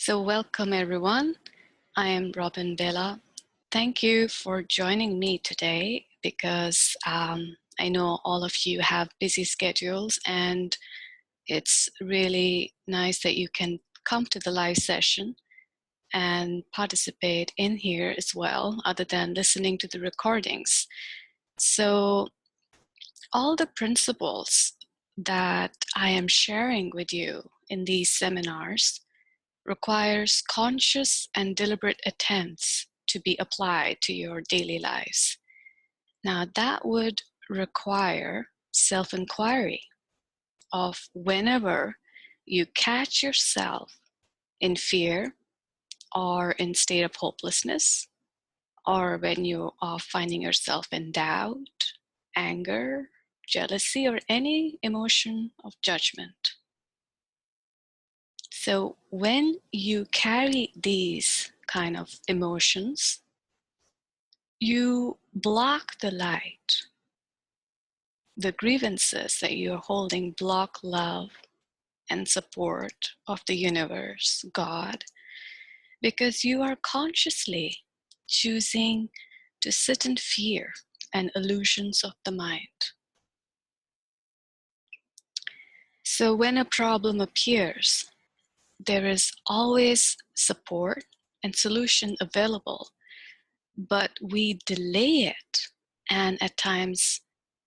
So welcome everyone. I am Robin Bela. Thank you for joining me today because I know all of you have busy schedules and it's really nice that you can come to the live session and participate in here as well, other than listening to the recordings. So all the principles that I am sharing with you in these seminars requires conscious and deliberate attempts to be applied to your daily lives. Now, that would require self-inquiry of whenever you catch yourself in fear or in state of hopelessness, or when you are finding yourself in doubt, anger, jealousy, or any emotion of judgment. So when you carry these kind of emotions, you block the light. The grievances that you're holding block love and support of the universe, God, because you are consciously choosing to sit in fear and illusions of the mind. So when a problem appears, there is always support and solution available, but we delay it and at times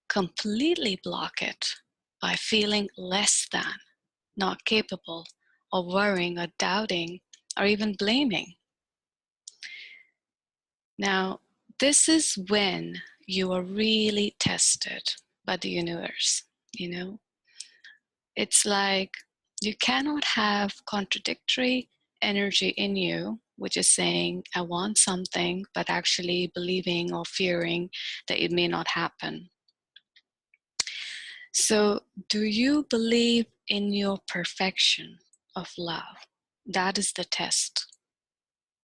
completely block it by feeling less than, not capable, or worrying or doubting or even blaming. Now, this is when you are really tested by the universe, It's like you cannot have contradictory energy in you, which is saying, I want something, but actually believing or fearing that it may not happen. So, do you believe in your perfection of love? That is the test.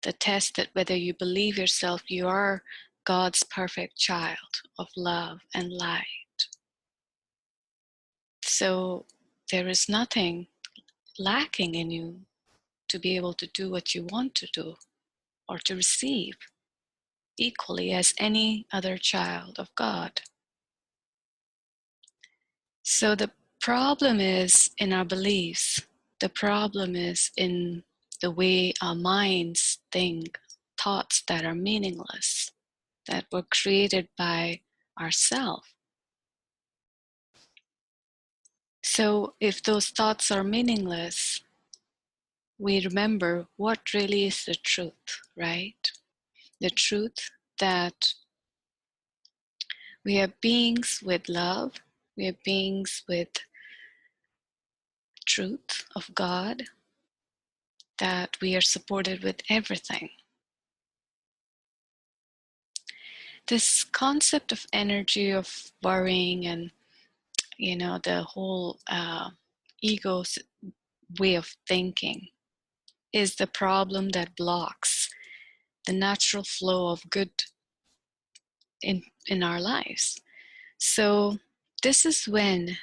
The test that whether you believe yourself, you are God's perfect child of love and light. So, there is nothing lacking in you to be able to do what you want to do or to receive equally as any other child of God. So the problem is in our beliefs. The problem is in the way our minds think, thoughts that are meaningless, that were created by ourselves. So if those thoughts are meaningless, we remember what really is the truth, right? The truth that we are beings with love, we are beings with truth of God, that we are supported with everything. This concept of energy of worrying and, the whole ego's way of thinking is the problem that blocks the natural flow of good in our lives. So this is when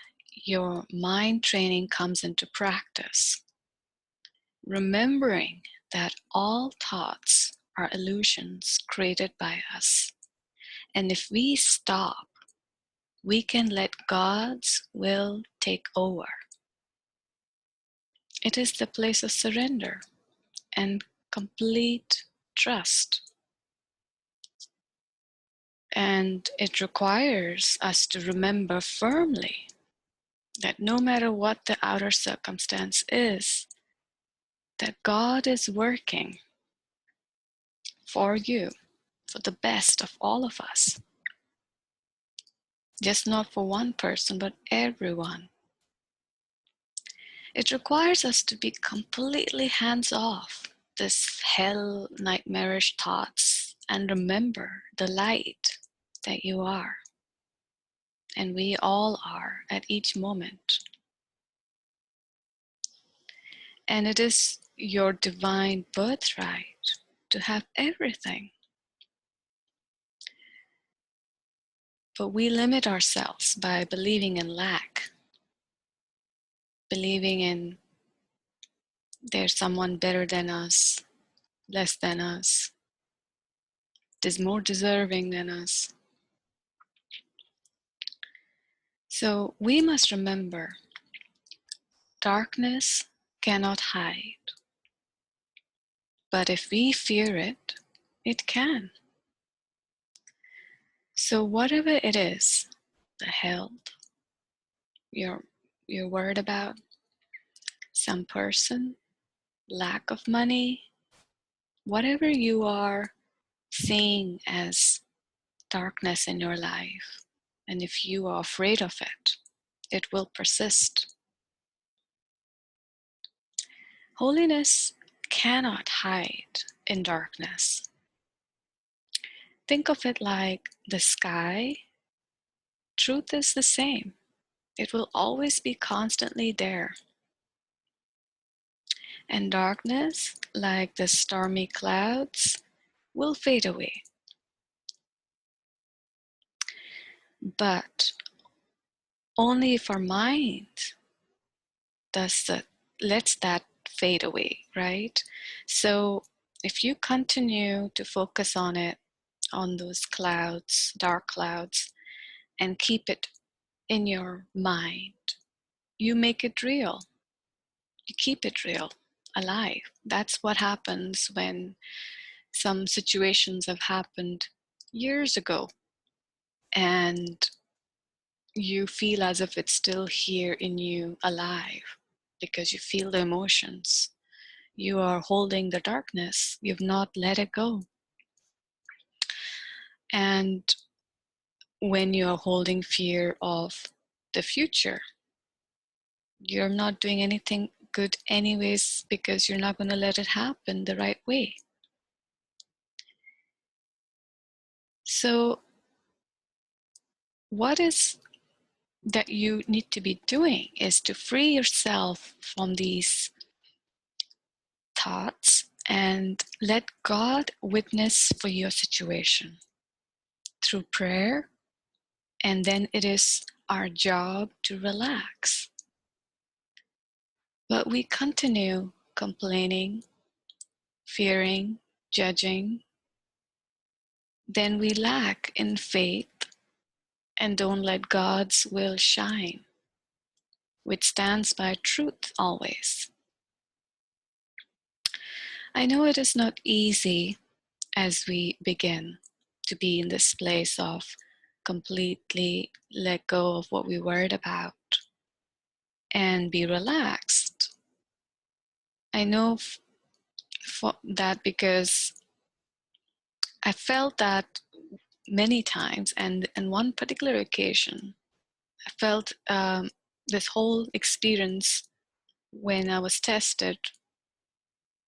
your mind training comes into practice. Remembering that all thoughts are illusions created by us. And if we stop, we can let God's will take over. It is the place of surrender and complete trust. And it requires us to remember firmly that no matter what the outer circumstance is, that God is working for you, for the best of all of us. Just not for one person, but everyone. It requires us to be completely hands-off this hell nightmarish thoughts and remember the light that you are. And we all are at each moment. And it is your divine birthright to have everything. But we limit ourselves by believing in lack, believing in there's someone better than us, less than us, is more deserving than us. So we must remember, darkness cannot hide. But if we fear it, it can. So whatever it is, the health you're worried about, some person, lack of money, whatever you are seeing as darkness in your life, and if you are afraid of it, it will persist. Holiness cannot hide in darkness. Think of it like the sky. Truth is the same. It will always be constantly there. And darkness, like the stormy clouds, will fade away. But only if our mind lets that fade away, right? So if you continue to focus on it, on those clouds, dark clouds, and keep it in your mind, you make it real. You keep it real, alive. That's what happens when some situations have happened years ago and you feel as if it's still here in you, alive, because you feel the emotions. You are holding the darkness. You've not let it go. And when you're holding fear of the future, you're not doing anything good anyways, because you're not going to let it happen the right way. So what is that you need to be doing is to free yourself from these thoughts and let God witness for your situation through prayer. And then it is our job to relax. But we continue complaining, fearing, judging. Then we lack in faith and don't let God's will shine, which stands by truth always. I know it is not easy as we begin to be in this place of completely let go of what we worried about and be relaxed. I know that because I felt that many times, and on one particular occasion, I felt this whole experience when I was tested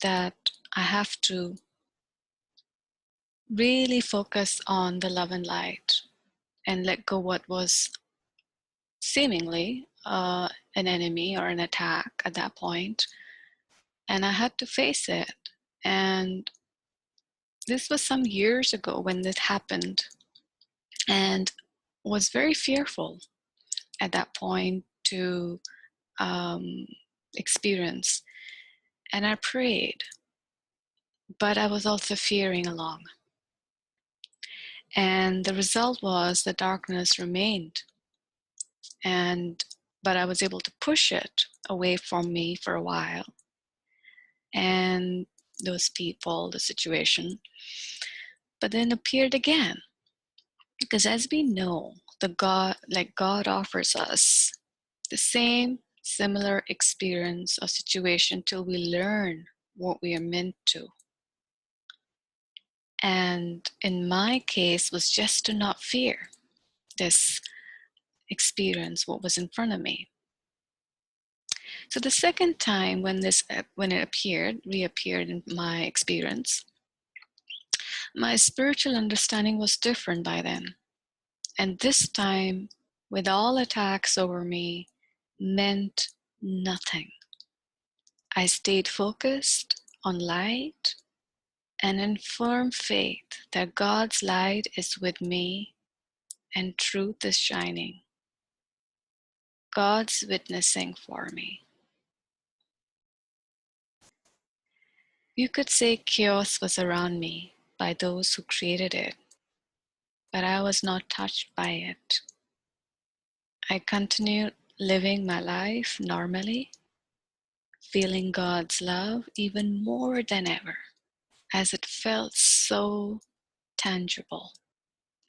that I have to really focus on the love and light and let go what was seemingly an enemy or an attack at that point, and I had to face it. And this was some years ago when this happened, and was very fearful at that point to um, experience. And I prayed, but I was also fearing along. And the result was the darkness remained, but I was able to push it away from me for a while. And those people, the situation, but then appeared again. Because as we know, God offers us the same similar experience or situation till we learn what we are meant to. And in my case was just to not fear this experience, what was in front of me. So the second time when it reappeared in my experience, my spiritual understanding was different by then. And this time, with all attacks over me, meant nothing. I stayed focused on light and in firm faith that God's light is with me and truth is shining. God's witnessing for me. You could say chaos was around me by those who created it, but I was not touched by it. I continued living my life normally, feeling God's love even more than ever, as it felt so tangible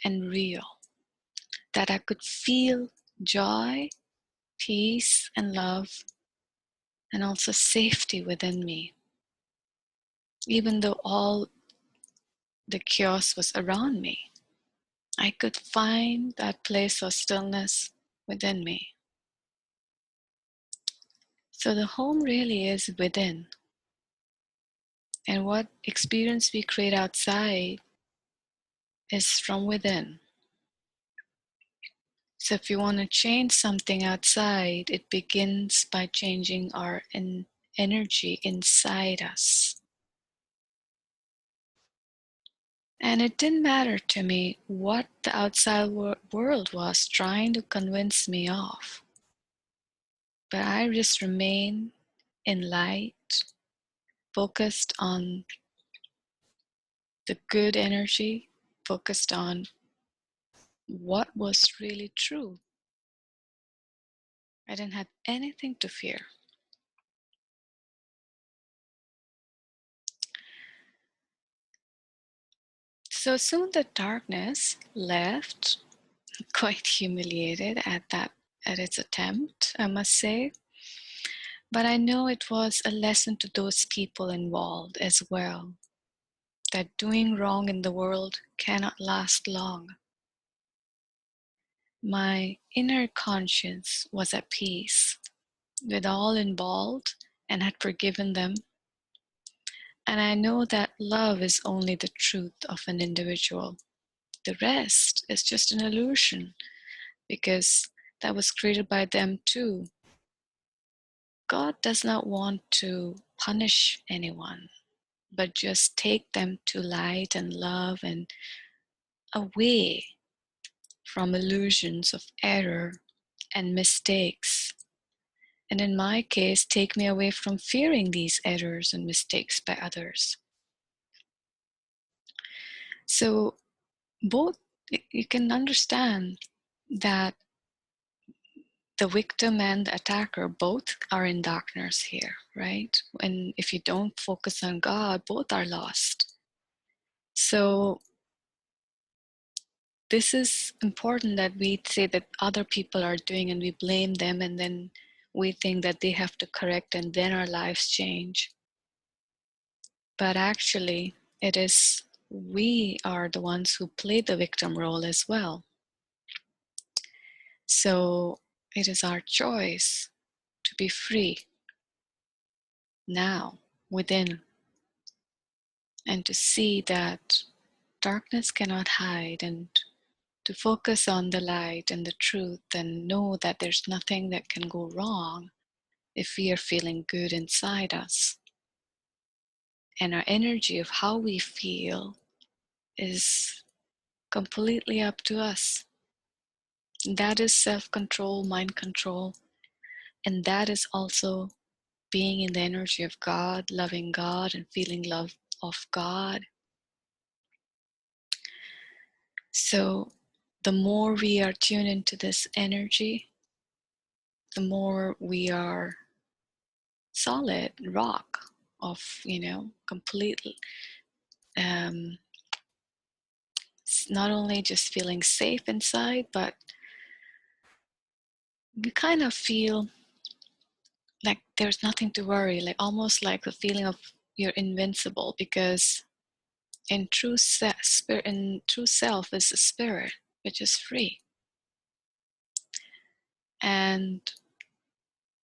and real that I could feel joy, peace, and love, and also safety within me, even though all the chaos was around me. I could find that place of stillness within me. So the home really is within. And what experience we create outside is from within. So if you want to change something outside, it begins by changing our energy inside us. And it didn't matter to me what the outside world was trying to convince me of. But I just remained in light, focused on the good energy, focused on what was really true. I didn't have anything to fear. So soon the darkness left, quite humiliated at its attempt, I must say. But I know it was a lesson to those people involved as well, that doing wrong in the world cannot last long. My inner conscience was at peace with all involved and had forgiven them. And I know that love is only the truth of an individual. The rest is just an illusion because that was created by them too. God does not want to punish anyone, but just take them to light and love and away from illusions of error and mistakes. And in my case, take me away from fearing these errors and mistakes by others. So both, you can understand that the victim and the attacker both are in darkness here, right? And if you don't focus on God, both are lost. So this is important that we say that other people are doing and we blame them, and then we think that they have to correct and then our lives change. But actually, it is we are the ones who play the victim role as well. So it is our choice to be free now, within, and to see that darkness cannot hide, and to focus on the light and the truth and know that there's nothing that can go wrong if we are feeling good inside us. And our energy of how we feel is completely up to us. That is self-control, mind control, and that is also being in the energy of God, loving God and feeling love of God. So the more we are tuned into this energy, the more we are solid rock of, completely, not only just feeling safe inside, but you kind of feel like there's nothing to worry, like almost like the feeling of you're invincible, because in spirit, in true self is a spirit which is free, and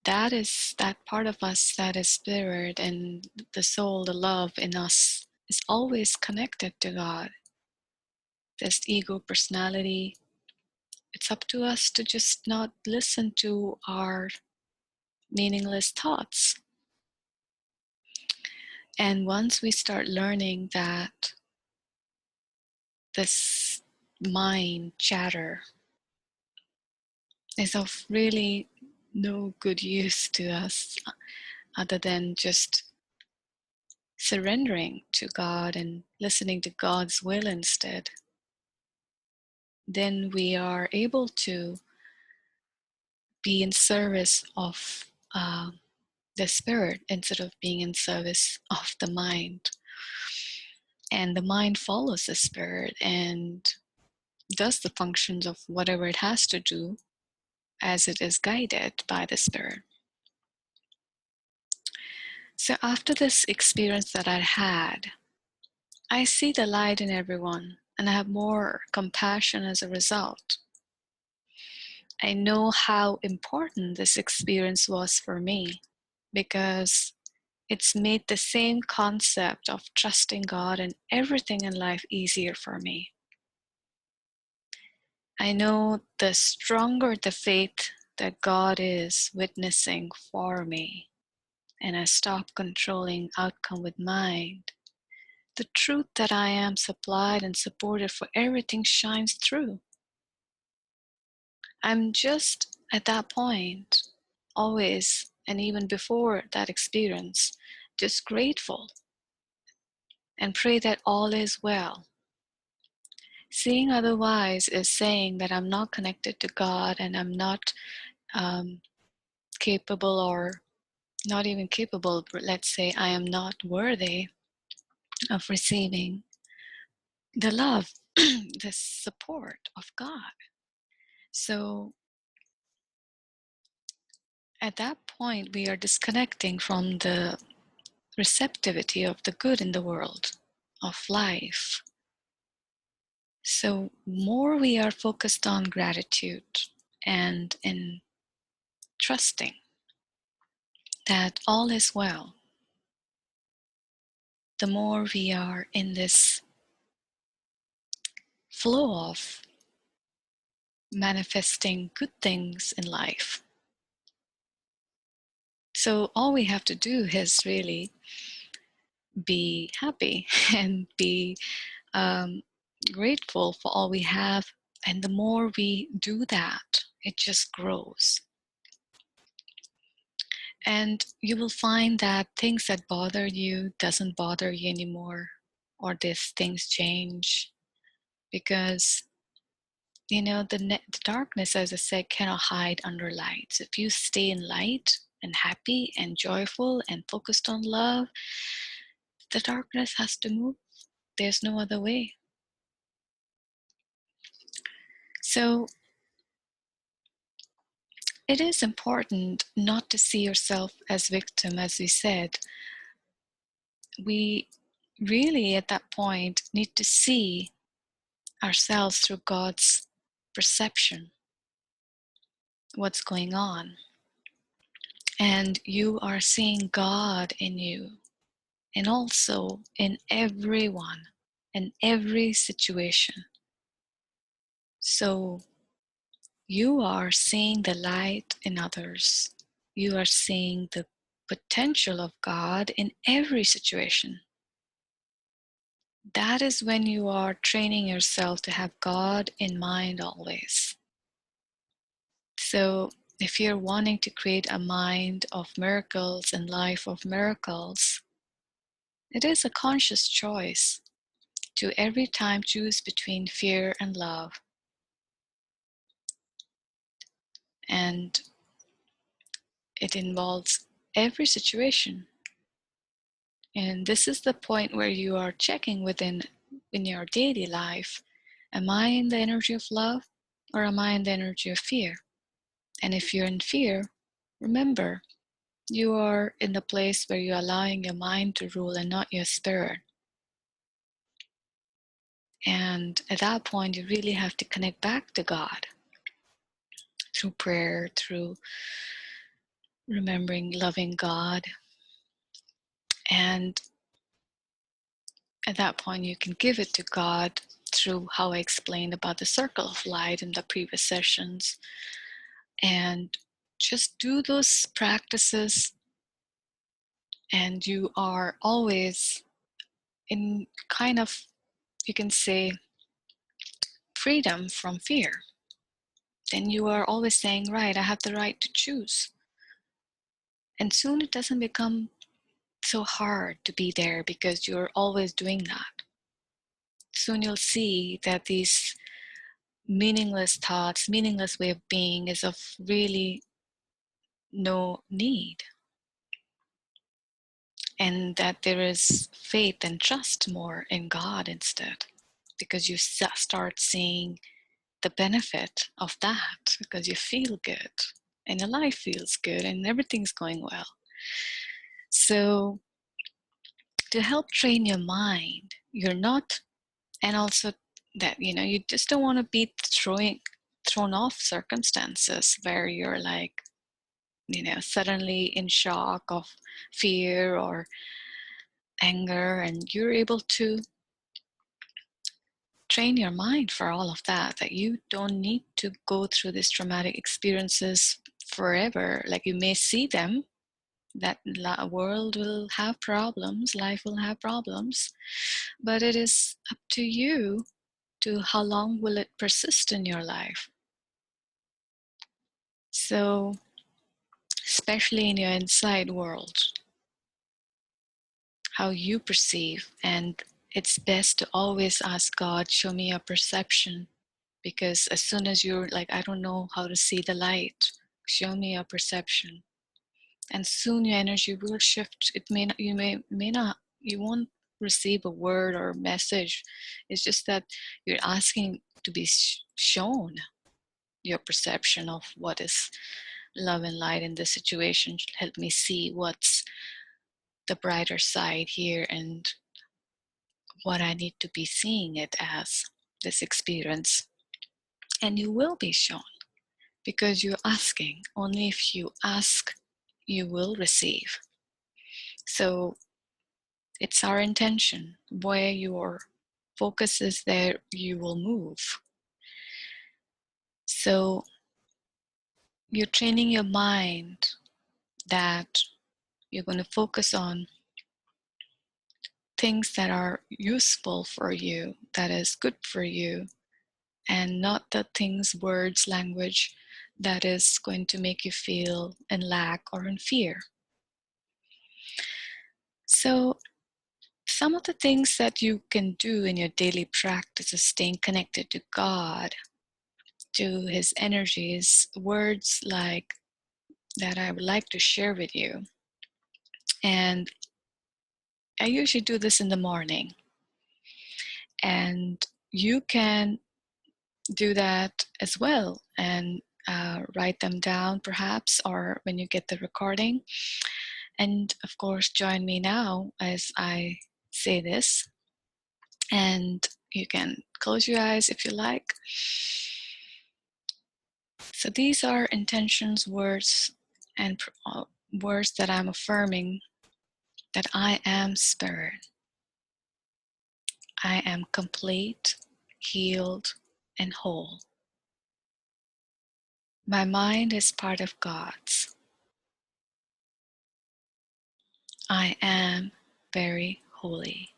that is that part of us that is spirit, and the soul, the love in us is always connected to God. This ego personality, it's up to us to just not listen to our meaningless thoughts. And once we start learning that this mind chatter is of really no good use to us other than just surrendering to God and listening to God's will instead, then we are able to be in service of the spirit instead of being in service of the mind. And the mind follows the spirit and does the functions of whatever it has to do as it is guided by the spirit. So after this experience that I had, I see the light in everyone and I have more compassion as a result. I know how important this experience was for me because it's made the same concept of trusting God and everything in life easier for me. I know the stronger the faith that God is witnessing for me, and I stop controlling outcome with mind, the truth that I am supplied and supported for everything shines through. I'm just at that point, always, and even before that experience, just grateful and pray that all is well. Seeing otherwise is saying that I'm not connected to God and I'm not capable, or not even capable, but let's say I am not worthy of receiving the love, the support of God. So at that point, we are disconnecting from the receptivity of the good in the world, of life. So more we are focused on gratitude and in trusting that all is well, the more we are in this flow of manifesting good things in life. So all we have to do is really be happy and be grateful for all we have. And the more we do that, it just grows. And you will find that things that bother you doesn't bother you anymore, or these things change, because the darkness, as I said, cannot hide under light. So if you stay in light and happy and joyful and focused on love, the darkness has to move. There's no other way. So it is important not to see yourself as victim. As we said, we really at that point need to see ourselves through God's perception, what's going on. And you are seeing God in you, and also in everyone, in every situation. So you are seeing the light in others. You are seeing the potential of God in every situation. That is when you are training yourself to have God in mind always. So if you're wanting to create a mind of miracles and life of miracles, it is a conscious choice to every time choose between fear and love. And it involves every situation. And this is the point where you are checking within in your daily life, am I in the energy of love or am I in the energy of fear? And if you're in fear, remember, you are in the place where you're allowing your mind to rule and not your spirit. And at that point, you really have to connect back to God through prayer, through remembering, loving God. And at that point, you can give it to God through how I explained about the circle of light in the previous sessions. And just do those practices, and you are always in kind of, you can say, freedom from fear. Then you are always saying, right, I have the right to choose. And soon it doesn't become so hard to be there because you're always doing that. Soon you'll see that these meaningless thoughts, meaningless way of being is of really no need. And that there is faith and trust more in God instead, because you start seeing the benefit of that, because you feel good and your life feels good and everything's going well. So to help train your mind, you're not, and also that, you just don't want to be thrown off circumstances where you're like, suddenly in shock of fear or anger, and you're able to train your mind for all of that you don't need to go through these traumatic experiences forever. Like, you may see them, that world will have problems, life will have problems, but it is up to you to how long will it persist in your life. So, especially in your inside world, how you perceive, and it's best to always ask God, show me your perception. Because as soon as you're like, I don't know how to see the light, show me your perception. And soon your energy will shift. It may not, may not, you won't receive a word or a message. It's just that you're asking to be shown your perception of what is love and light in this situation. Help me see what's the brighter side here and what I need to be seeing it as, this experience. And you will be shown. Because you're asking. Only if you ask, you will receive. So it's our intention. Where your focus is, there you will move. So you're training your mind that you're going to focus on things that are useful for you, that is good for you, and not the things, words, language that is going to make you feel in lack or in fear. So some of the things that you can do in your daily practice is staying connected to God, to His energies, words like that I would like to share with you. And I usually do this in the morning. And you can do that as well and write them down perhaps, or when you get the recording. And of course, join me now as I say this. And you can close your eyes if you like. So these are intentions, words, and words that I'm affirming that I am spirit. I am complete, healed, and whole. My mind is part of God's. I am very holy.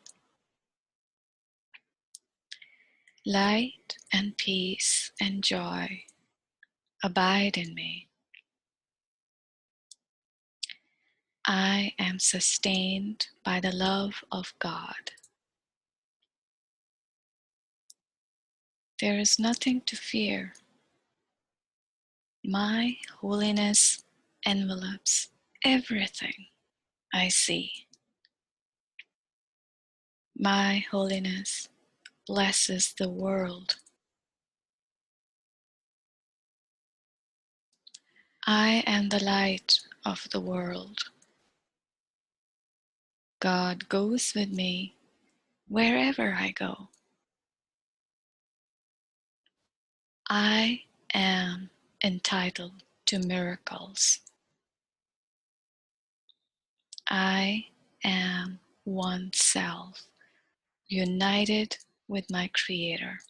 Light and peace and joy abide in me. I am sustained by the love of God. There is nothing to fear. My holiness envelops everything I see. My holiness blesses the world. I am the light of the world. God goes with me wherever I go. I am entitled to miracles. I am one self, united with my Creator.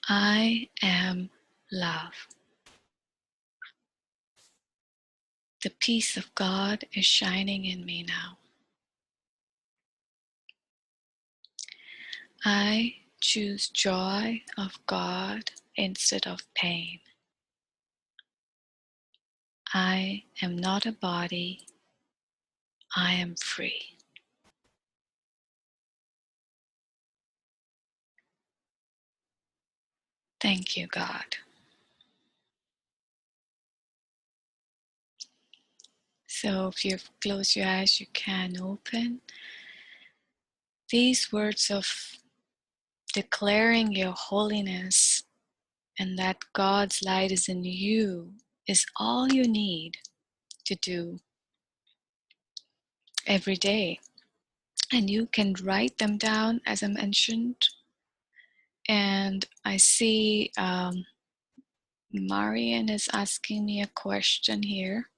I am love. The peace of God is shining in me now. I choose joy of God instead of pain. I am not a body. I am free. Thank you, God. So if you've closed your eyes, you can open. These words of declaring your holiness and that God's light is in you is all you need to do every day. And you can write them down, as I mentioned. And I see Marian is asking me a question here.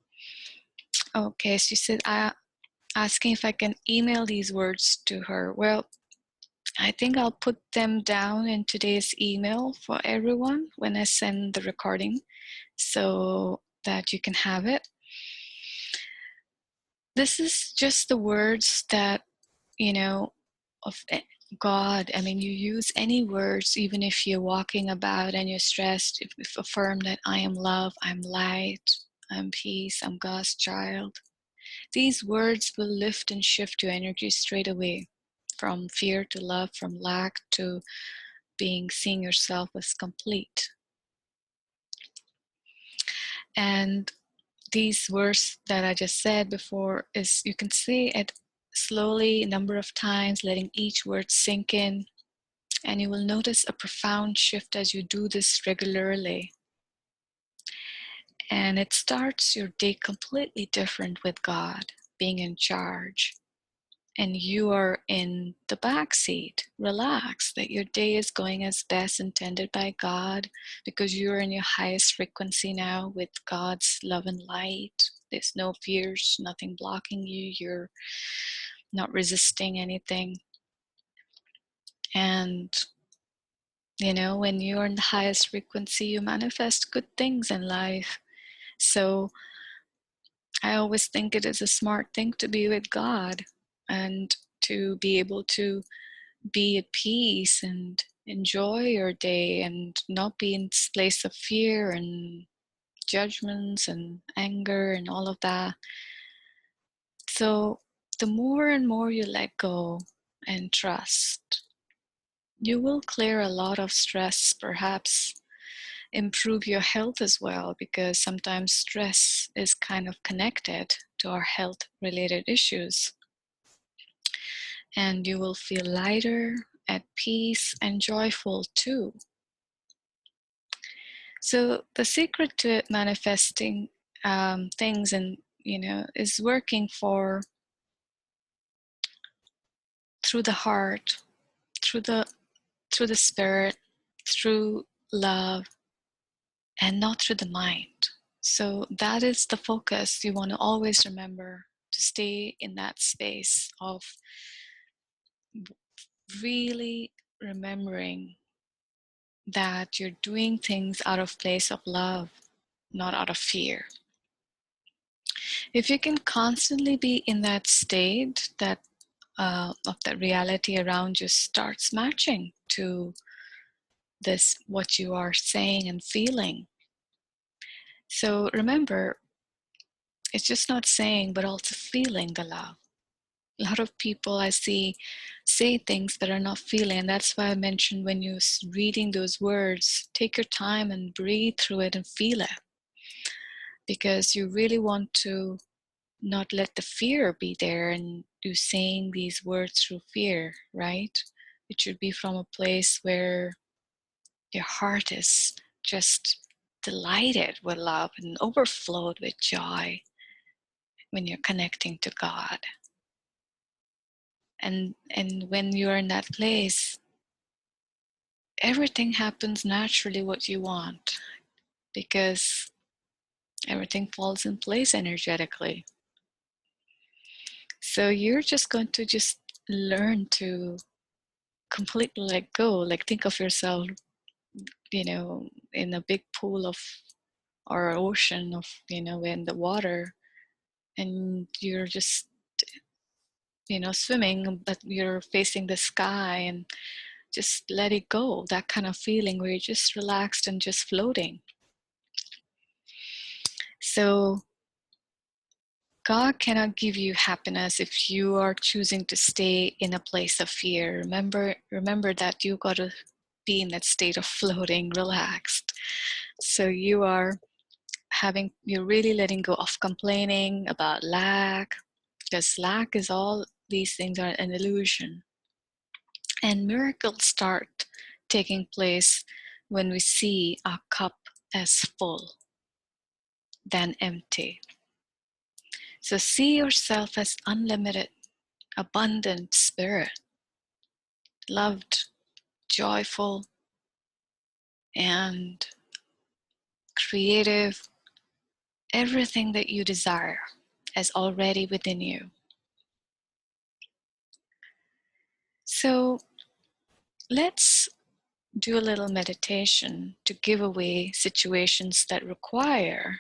Okay, she said, asking if I can email these words to her. Well, I think I'll put them down in today's email for everyone when I send the recording so that you can have it. This is just the words that, of God. I mean, you use any words, even if you're walking about and you're stressed, if affirm that I am love, I'm light, I'm peace, I'm God's child. These words will lift and shift your energy straight away, from fear to love, from lack to seeing yourself as complete. And these words that I just said before is, you can say it slowly, a number of times, letting each word sink in, and you will notice a profound shift as you do this regularly. And it starts your day completely different with God being in charge. And you are in the back seat, relax, that your day is going as best intended by God, because you're in your highest frequency now with God's love and light. There's no fears, nothing blocking you. You're not resisting anything. And, when you're in the highest frequency, you manifest good things in life. So I always think it is a smart thing to be with God and to be able to be at peace and enjoy your day and not be in this place of fear and judgments and anger and all of that. So the more and more you let go and trust, you will clear a lot of stress, perhaps improve your health as well, because sometimes stress is kind of connected to our health related issues. And you will feel lighter, at peace, and joyful too. So the secret to manifesting things, and is working through the heart, through the spirit, through love, and not through the mind. So that is the focus. You want to always remember to stay in that space of really remembering that you're doing things out of place of love, not out of fear. If you can constantly be in that state, that of that reality around you starts matching to this, what you are saying and feeling. So remember, it's just not saying, but also feeling the love. A lot of people I see say things but are not feeling. And that's why I mentioned, when you're reading those words, take your time and breathe through it and feel it. Because you really want to not let the fear be there and you saying these words through fear, right? It should be from a place where your heart is just delighted with love and overflowed with joy when you're connecting to God. And when you're in that place, everything happens naturally what you want, because everything falls in place energetically. So you're just going to just learn to completely let go. Like, think of yourself, in a big pool of, or ocean of, in the water, and you're just, swimming, but you're facing the sky, and just let it go. That kind of feeling where you're just relaxed and just floating. So God cannot give you happiness if you are choosing to stay in a place of fear. Remember that you got to be in that state of floating, relaxed. So you're really letting go of complaining about lack, because lack is all these things are an illusion. And miracles start taking place when we see our cup as full than empty. So see yourself as unlimited, abundant spirit, loved, joyful, and creative. Everything that you desire is already within you. So let's do a little meditation to give away situations that require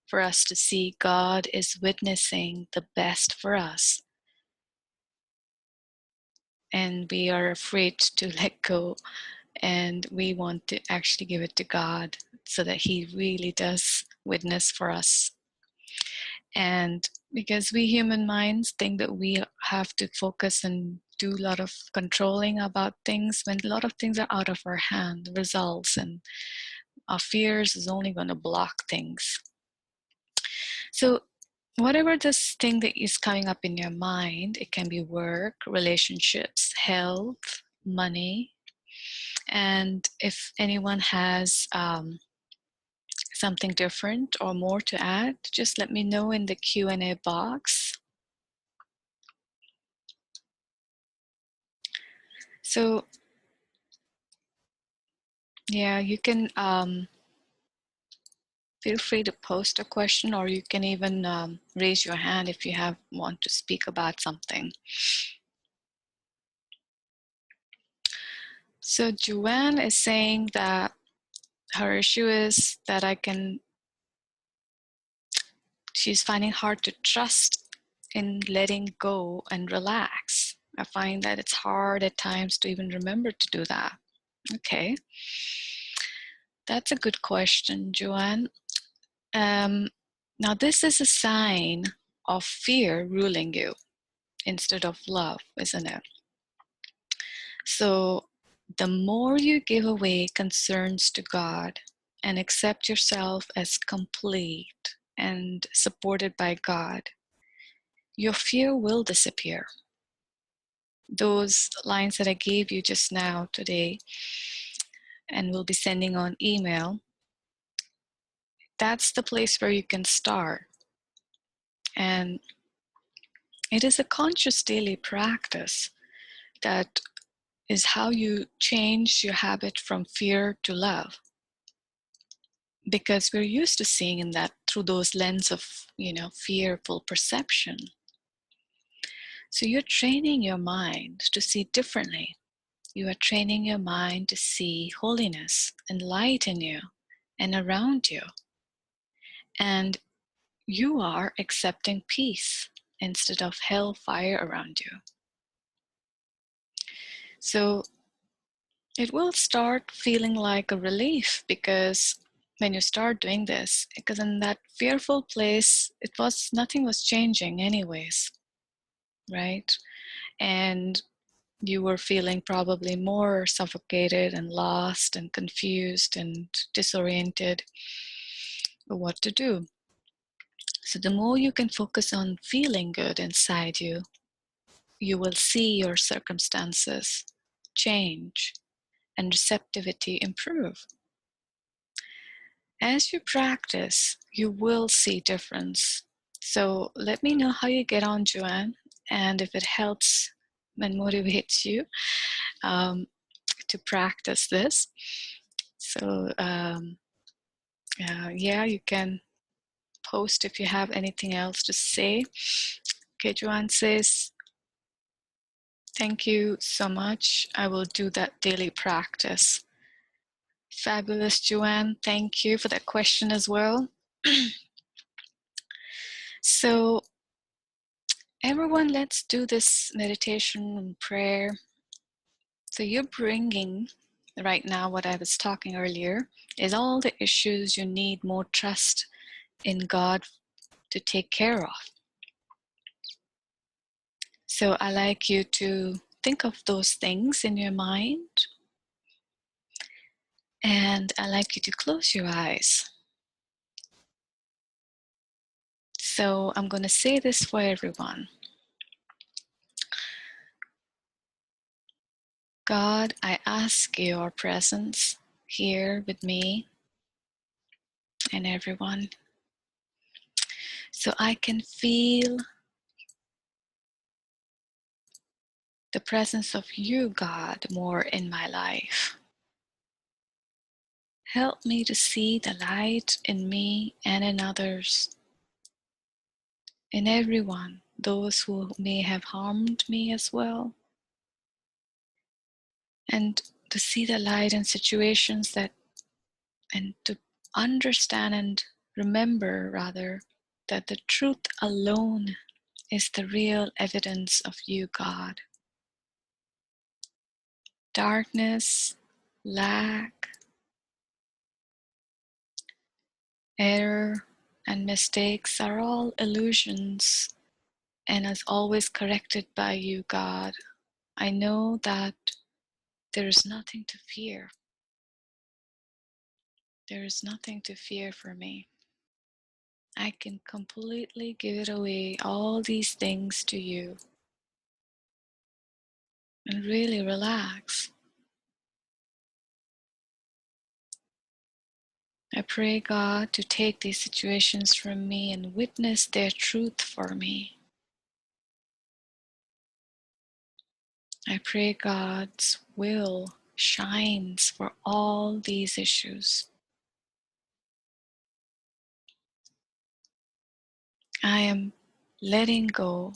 for us to see God is witnessing the best for us. And we are afraid to let go, and we want to actually give it to God so that He really does witness for us. And because we human minds think that we have to focus and do a lot of controlling about things when a lot of things are out of our hand, results, and our fears is only going to block things. So whatever this thing that is coming up in your mind, it can be work, relationships, health, money. And if anyone has something different or more to add, just let me know in the Q&A box. So yeah, you can feel free to post a question, or you can even raise your hand if you want to speak about something. So Joanne is saying that her issue is that she's finding hard to trust in letting go and relax. I find that it's hard at times to even remember to do that. Okay. That's a good question, Joanne. Now, this is a sign of fear ruling you instead of love, isn't it? So, the more you give away concerns to God and accept yourself as complete and supported by God, your fear will disappear. Those lines that I gave you just now today and will be sending on email, that's the place where you can start. And it is a conscious daily practice that is how you change your habit from fear to love. Because we're used to seeing in that through those lens of, fearful perception. So you're training your mind to see differently. You are training your mind to see holiness and light in you and around you. And you are accepting peace instead of hellfire around you. So it will start feeling like a relief, because when you start doing this, because in that fearful place, nothing was changing anyways, right? And you were feeling probably more suffocated and lost and confused and disoriented what to do. So the more you can focus on feeling good inside you, you will see your circumstances change and receptivity improve. As you practice, you will see difference. So let me know how you get on, Joanne, and if it helps and motivates you to practice this. So yeah, you can post if you have anything else to say. Okay, Joanne says, thank you so much. I will do that daily practice. Fabulous, Joanne. Thank you for that question as well. So everyone, let's do this meditation and prayer. So you're bringing right now what I was talking earlier is all the issues you need more trust in God to take care of. So I like you to think of those things in your mind, and I like you to close your eyes. So I'm going to say this for everyone. God, I ask your presence here with me and everyone, so I can feel the presence of you, God, more in my life. Help me to see the light in me and in others, in everyone, those who may have harmed me as well, and to see the light in situations and to understand and remember, rather, that the truth alone is the real evidence of you, God. Darkness, lack, error, and mistakes are all illusions and is always corrected by you, God. I know that there is nothing to fear. There is nothing to fear for me. I can completely give it away, all these things to you, and really relax. I pray, God, to take these situations from me and witness their truth for me. I pray God's will shines for all these issues. I am letting go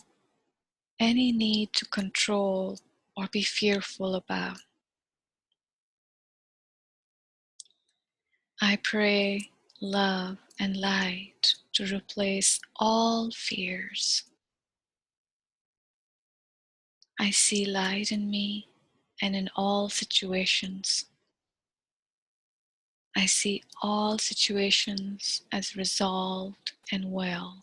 any need to control or be fearful about. I pray love and light to replace all fears. I see light in me and in all situations. I see all situations as resolved and well.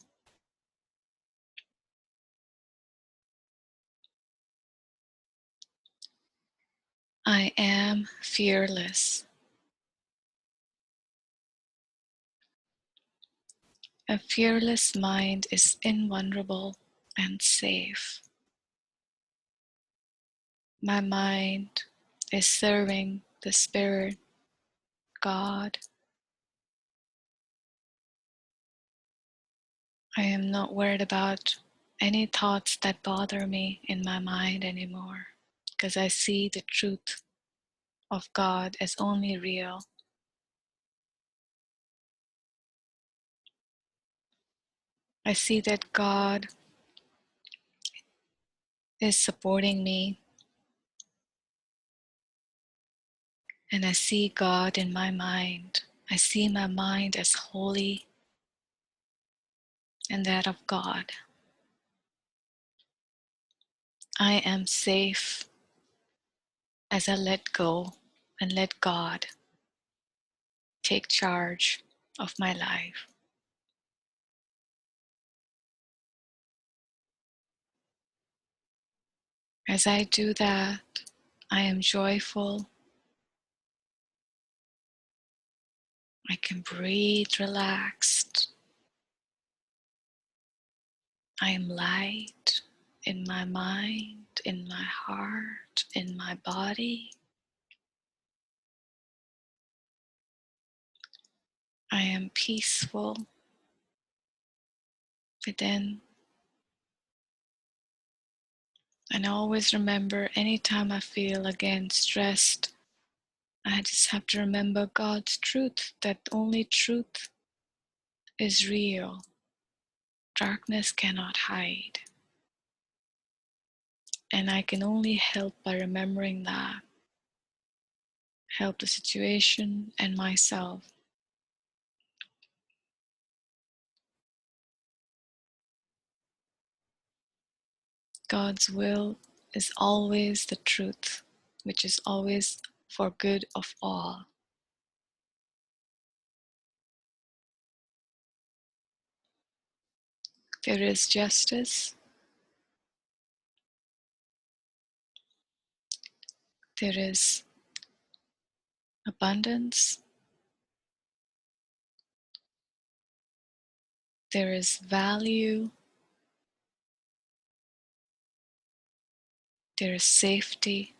I am fearless. A fearless mind is invulnerable and safe. My mind is serving the Spirit, God. I am not worried about any thoughts that bother me in my mind anymore, because I see the truth of God as only real. I see that God is supporting me, and I see God in my mind. I see my mind as holy and that of God. I am safe as I let go and let God take charge of my life. As I do that, I am joyful. I can breathe relaxed. I am light in my mind, in my heart, in my body. I am peaceful within. And I always remember anytime I feel again stressed, I just have to remember God's truth, that only truth is real. Darkness cannot hide. And I can only help by remembering that, help the situation and myself. God's will is always the truth, which is always for good of all. There is justice. There is abundance. There is value. There is safety.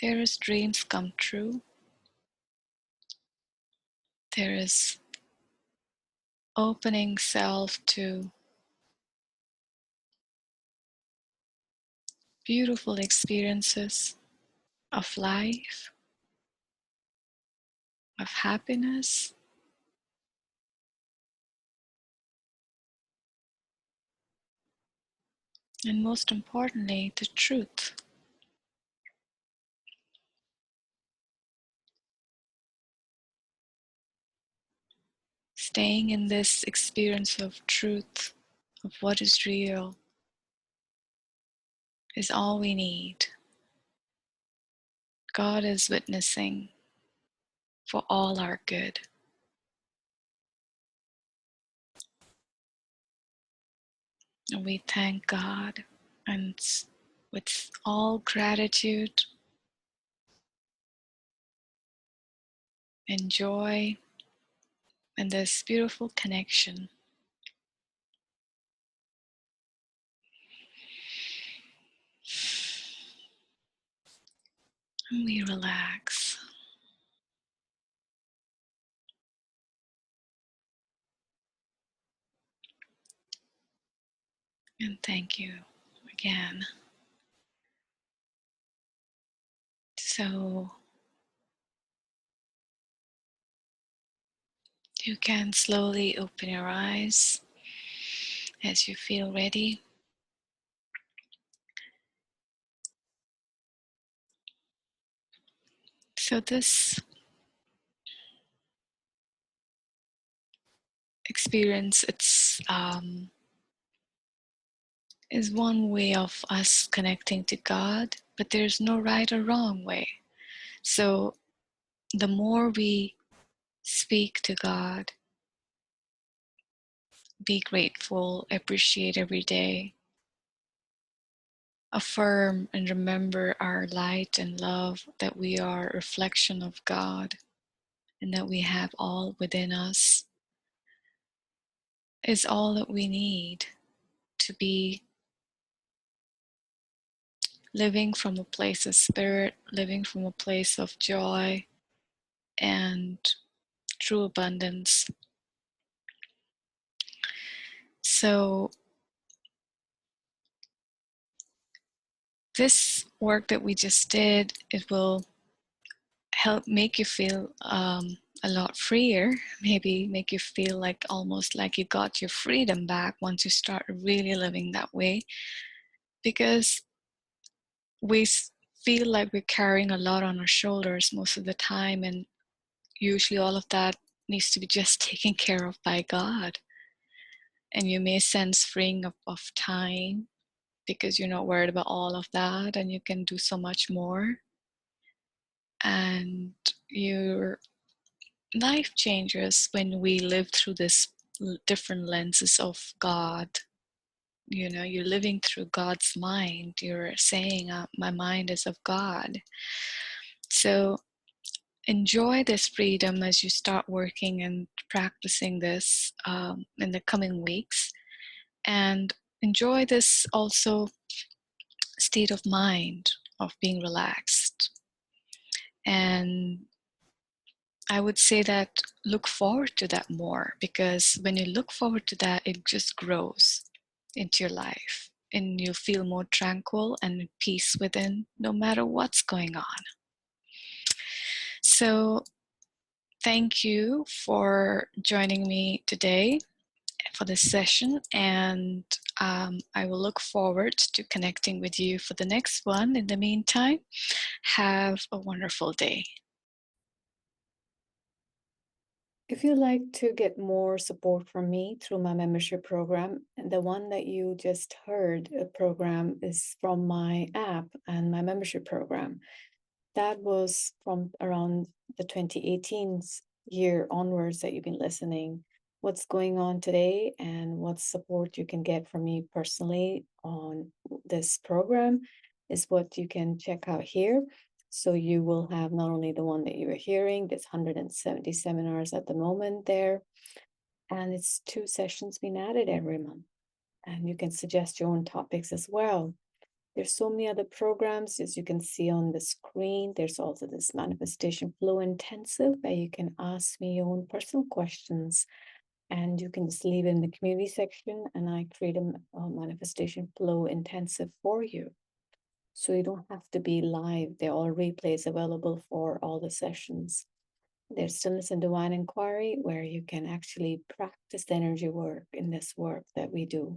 There is dreams come true. There is opening self to beautiful experiences of life, of happiness, and most importantly, the truth. Staying in this experience of truth, of what is real, is all we need. God is witnessing for all our good. And we thank God, and with all gratitude and joy and this beautiful connection, and we relax. And thank you again. So you can slowly open your eyes as you feel ready. So this experience, is one way of us connecting to God, but there's no right or wrong way. So the more we speak to God, be grateful, appreciate every day, affirm and remember our light and love, that we are a reflection of God and that we have all within us, is all that we need to be living from a place of spirit, living from a place of joy and true abundance. So this work that we just did, it will help make you feel a lot freer, maybe make you feel like almost like you got your freedom back once you start really living that way, because we feel like we're carrying a lot on our shoulders most of the time, and usually all of that needs to be just taken care of by God. And you may sense freeing up of time because you're not worried about all of that, and you can do so much more, and your life changes when we live through this different lenses of God. You know, you're living through God's mind. You're saying, my mind is of God. So enjoy this freedom as you start working and practicing this in the coming weeks, and enjoy this also state of mind of being relaxed. And I would say that look forward to that more, because when you look forward to that, it just grows into your life and you feel more tranquil and peace within, no matter what's going on. So thank you for joining me today for this session, and I will look forward to connecting with you for the next one. In the meantime, have a wonderful day. If you'd like to get more support from me through my membership program, the one that you just heard program is from my app and my membership program. That was from around the 2018 year onwards that you've been listening, what's going on today and what support you can get from me personally on this program is what you can check out here. So you will have not only the one that you are hearing, there's 170 seminars at the moment there, and it's 2 sessions being added every month. And you can suggest your own topics as well. There's so many other programs, as you can see on the screen. There's also this manifestation flow intensive where you can ask me your own personal questions, and you can just leave it in the community section and I create a manifestation flow intensive for you. So you don't have to be live. There are all replays available for all the sessions. There's stillness and divine inquiry where you can actually practice the energy work in this work that we do.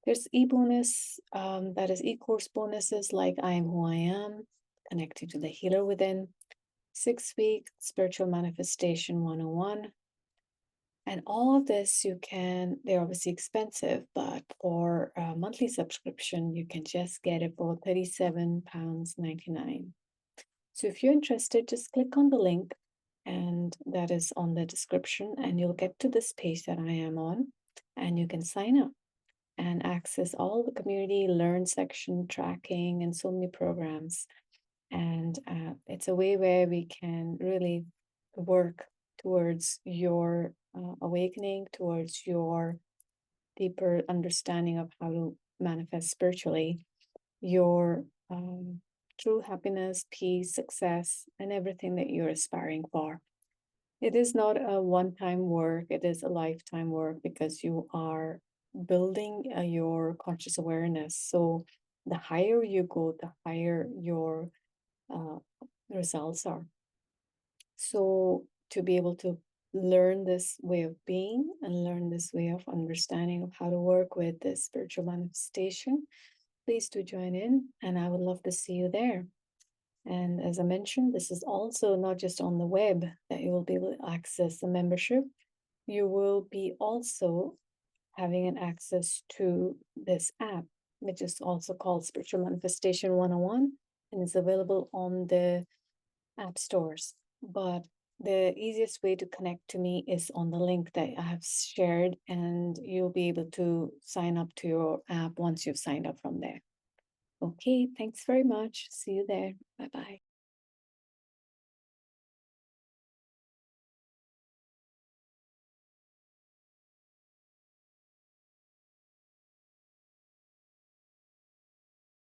There's e-bonus, that is e-course bonuses like I Am Who I Am, connecting to the healer within, 6-week spiritual manifestation 101. And all of this they're obviously expensive, but for a monthly subscription, you can just get it for £37.99. So if you're interested, just click on the link, and that is on the description, and you'll get to this page that I am on, and you can sign up and access all the community learn section tracking and so many programs. And it's a way where we can really work towards your awakening, towards your deeper understanding of how to manifest spiritually, your true happiness, peace, success, and everything that you're aspiring for. It is not a one-time work, it is a lifetime work because you are building your conscious awareness. So the higher you go, the higher your uh, results are. So to be able to learn this way of being and learn this way of understanding of how to work with this spiritual manifestation, please do join in, and I would love to see you there. And as I mentioned, this is also not just on the web that you will be able to access the membership. You will be also having an access to this app, which is also called Spiritual Manifestation 101, and is available on the app stores. But the easiest way to connect to me is on the link that I have shared, and you'll be able to sign up to your app once you've signed up from there. Okay, thanks very much. See you there. Bye bye.